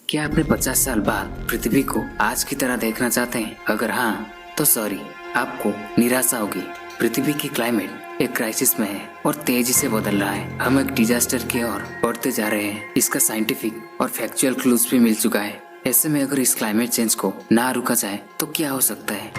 क्या आपने 50 साल बाद पृथ्वी को आज की तरह देखना चाहते हैं? अगर हाँ तो सॉरी, आपको निराशा होगी। पृथ्वी की क्लाइमेट एक क्राइसिस में है और तेजी से बदल रहा है। हम एक डिजास्टर की ओर बढ़ते जा रहे हैं। इसका साइंटिफिक और फैक्चुअल क्लूज भी मिल चुका है। ऐसे में अगर इस क्लाइमेट चेंज को ना रुका जाए तो क्या हो सकता है?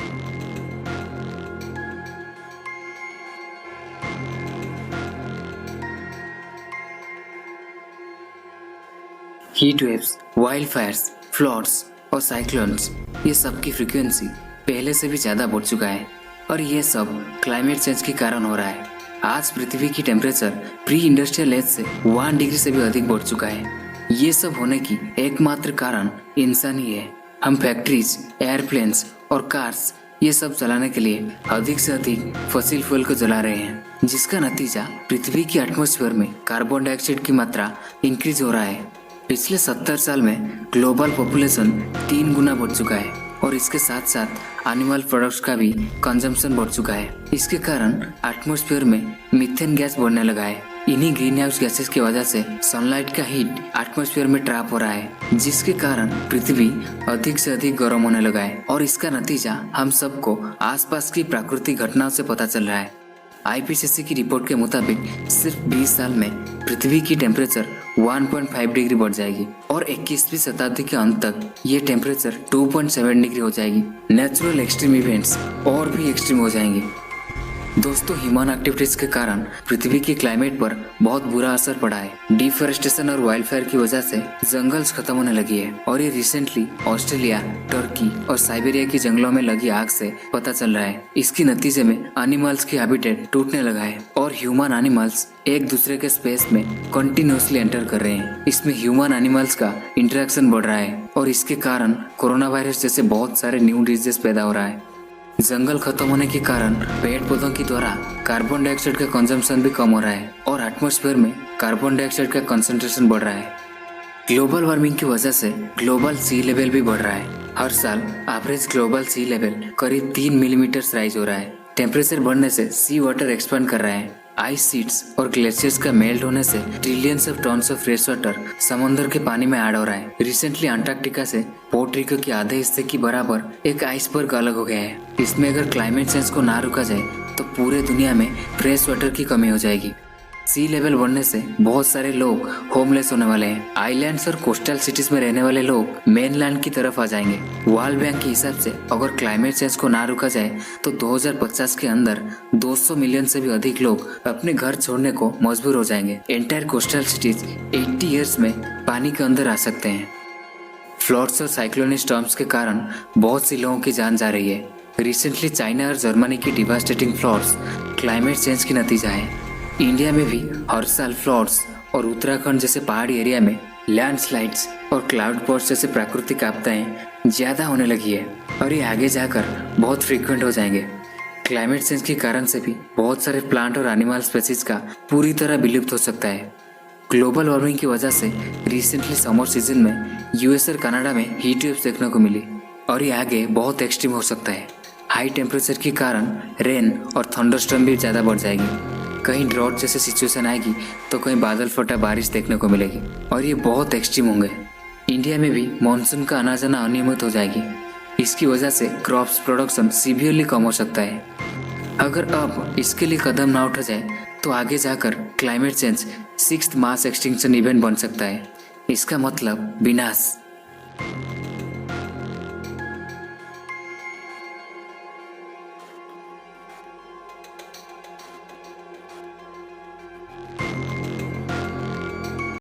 Heat waves, wild Fyers, floods और साइक्लोन्स, ये सब की फ्रीक्वेंसी पहले से भी ज्यादा बढ़ चुका है और ये सब क्लाइमेट चेंज के कारण हो रहा है। आज पृथ्वी की टेम्परेचर प्री इंडस्ट्रियल एज से 1 डिग्री से भी अधिक बढ़ चुका है। ये सब होने की एकमात्र कारण इंसान ही है। हम फैक्ट्रीज, एयरप्लेन्स और कार्स ये सब चलाने के लिए अधिक से अधिक फॉसिल फ्यूल को जला रहे हैं, जिसका नतीजा पृथ्वी की एटमॉस्फेयर में कार्बन डाइऑक्साइड की मात्रा इंक्रीज हो रहा है। पिछले 70 साल में ग्लोबल पॉपुलेशन 3 गुना बढ़ चुका है और इसके साथ साथ एनिमल प्रोडक्ट्स का भी कंजम्पशन बढ़ चुका है। इसके कारण एटमॉस्फेयर में मीथेन गैस बढ़ने लगा है। इन्हीं ग्रीन हाउस गैसेस की वजह से सनलाइट का हीट एटमॉस्फेयर में ट्रैप हो रहा है, जिसके कारण पृथ्वी अधिक से अधिक गर्म होने लगा है और इसका नतीजा हम सबको आसपास की प्राकृतिक घटनाओं से पता चल रहा है। आईपीसीसी की रिपोर्ट के मुताबिक सिर्फ 20 साल में पृथ्वी की टेम्परेचर 1.5 डिग्री बढ़ जाएगी और 21वीं शताब्दी के अंत तक ये टेम्परेचर 2.7 डिग्री हो जाएगी। नेचुरल एक्सट्रीम इवेंट्स और भी एक्सट्रीम हो जाएंगे। दोस्तों, ह्यूमन एक्टिविटीज के कारण पृथ्वी की क्लाइमेट पर बहुत बुरा असर पड़ा है। डिफॉरेस्टेशन और वाइल्ड फायर की वजह से जंगल्स खत्म होने लगी है और ये रिसेंटली ऑस्ट्रेलिया, टर्की और साइबेरिया की जंगलों में लगी आग से पता चल रहा है। इसके नतीजे में एनिमल्स की हैबिटेट टूटने लगा है और ह्यूमन एनिमल्स एक दूसरे के स्पेस में कंटिन्यूअसली एंटर कर रहे हैं। इसमें ह्यूमन एनिमल्स का इंटरेक्शन बढ़ रहा है और इसके कारण कोरोना वायरस जैसे बहुत सारे न्यू डिजीज पैदा हो रहा है। जंगल खत्म होने के कारण पेड़ पौधों की द्वारा कार्बन डाइऑक्साइड का कंजम्पशन भी कम हो रहा है और एटमॉस्फेयर में कार्बन डाइऑक्साइड का कंसंट्रेशन बढ़ रहा है। ग्लोबल वार्मिंग की वजह से ग्लोबल सी लेवल भी बढ़ रहा है। हर साल एवरेज ग्लोबल सी लेवल करीब 3 मिलीमीटर राइज हो रहा है। टेम्परेचर बढ़ने से सी वाटर एक्सपेंड कर रहा है। आइस शीट्स और ग्लेशियर्स का मेल्ट होने से trillions of tons of fresh water समुद्र के पानी में ऐड हो रहा है। रिसेंटली अंटार्कटिका से पोर्टरिको के आधे हिस्से की बराबर एक आइसबर्ग अलग हो गया है। इसमें अगर क्लाइमेट चेंज को ना रुका जाए तो पूरे दुनिया में फ्रेश वाटर की कमी हो जाएगी। सी लेवल बढ़ने से बहुत सारे लोग होमलेस होने वाले हैं। आइलैंड्स और कोस्टल सिटीज में रहने वाले लोग मेनलैंड की तरफ आ जाएंगे। वर्ल्ड बैंक के हिसाब से अगर क्लाइमेट चेंज को ना रुका जाए तो 2050 के अंदर 200 मिलियन से भी अधिक लोग अपने घर छोड़ने को मजबूर हो जाएंगे। एंटायर कोस्टल सिटीज 80 ईयर्स में पानी के अंदर आ सकते हैं। फ्लड्स और साइक्लोनिक स्टॉर्म्स के कारण बहुत सी लोगों की जान जा रही है। रिसेंटली चाइना और जर्मनी की डिवास्टेटिंग फ्लड्स क्लाइमेट चेंज की नतीजा है। इंडिया में भी हर साल फ्लड्स और उत्तराखंड जैसे पहाड़ी एरिया में लैंडस्लाइड्स और क्लाउड बर्स्ट जैसे प्राकृतिक आपदाएं ज्यादा होने लगी है और ये आगे जाकर बहुत फ्रीक्वेंट हो जाएंगे। क्लाइमेट चेंज के कारण से भी बहुत सारे प्लांट और एनिमल स्पीसीज का पूरी तरह विलुप्त हो सकता है। ग्लोबल वार्मिंग की वजह से रिसेंटली समर सीजन में यूएस और कनाडा में हीट वेव्स देखने को मिली और ये आगे बहुत एक्सट्रीम हो सकता है। हाई टेम्परेचर के कारण रेन और थंडरस्टॉर्म भी ज्यादा बढ़ जाएगी। कहीं ड्रॉट जैसे सिचुएशन आएगी तो कहीं बादल फटा बारिश देखने को मिलेगी और ये बहुत एक्सट्रीम होंगे। इंडिया में भी मानसून का आना जाना अनियमित हो जाएगी। इसकी वजह से क्रॉप्स प्रोडक्शन सीवियरली कम हो सकता है। अगर अब इसके लिए कदम ना उठा जाए तो आगे जाकर climate change 6th mass extinction event बन सकता है। इसका मतलब विनाश।